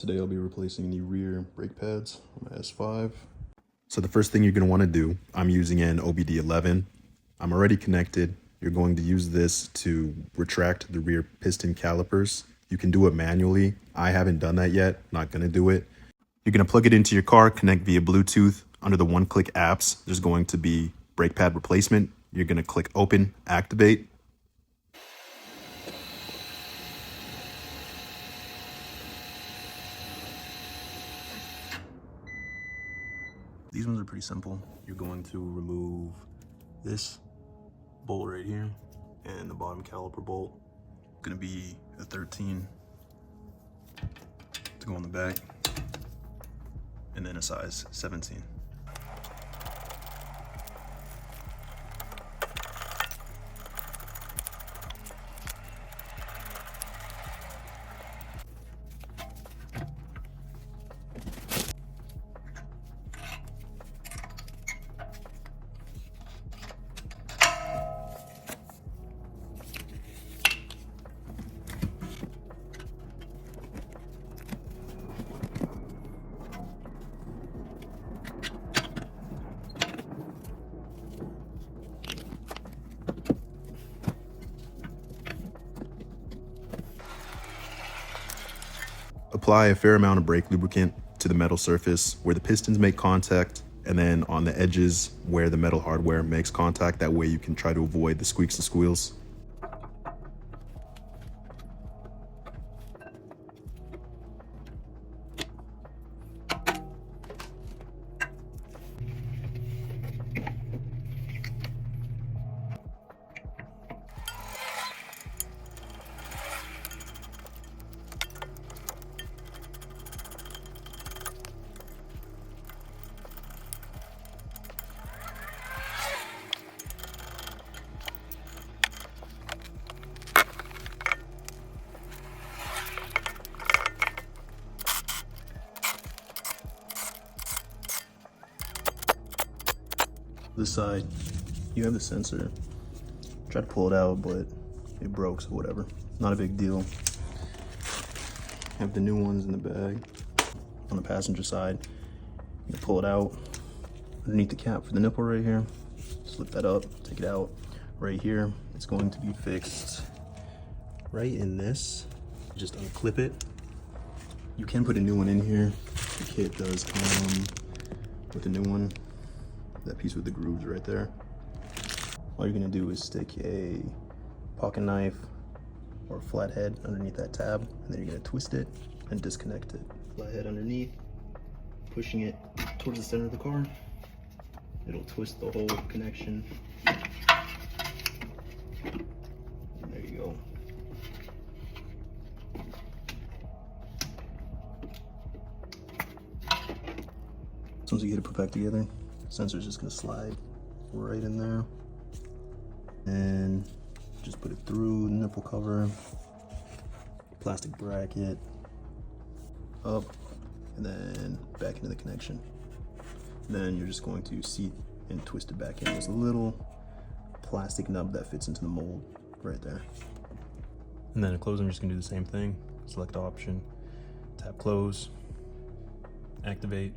Today I'll be replacing the rear brake pads on my S5. So the first thing you're going to want to do, I'm using an OBD11. I'm already connected. You're going to use this to retract the rear piston calipers. You can do it manually. I haven't done that yet, not going to do it. You're going to plug it into your car, connect via Bluetooth. Under the one-click apps, there's going to be brake pad replacement. You're going to click open, activate. These ones are pretty simple. You're going to remove this bolt right here and the bottom caliper bolt. It's gonna be a 13 to go on the back, and then a size 17. Apply a fair amount of brake lubricant to the metal surface where the pistons make contact, and then on the edges where the metal hardware makes contact. That way you can try to avoid the squeaks and squeals. This side, you have the sensor. Try to pull it out, but it broke, so whatever. Not a big deal. Have the new ones in the bag. On the passenger side, you pull it out underneath the cap for the nipple right here. Slip that up, take it out. Right here, it's going to be fixed right in this. Just unclip it. You can put a new one in here. The kit does come with a new one. That piece with the grooves right there. All you're gonna do is stick a pocket knife or a flathead underneath that tab, and then you're gonna twist it and disconnect it. Flathead underneath, pushing it towards the center of the car. It'll twist the whole connection. And there you go. As soon as you get it put back together, sensor is just gonna slide right in there, and just put it through the nipple cover, plastic bracket, up, and then back into the connection. Then you're just going to seat and twist it back in. There's a little plastic nub that fits into the mold right there. And then to close, I'm just gonna do the same thing. Select option, tap close, activate.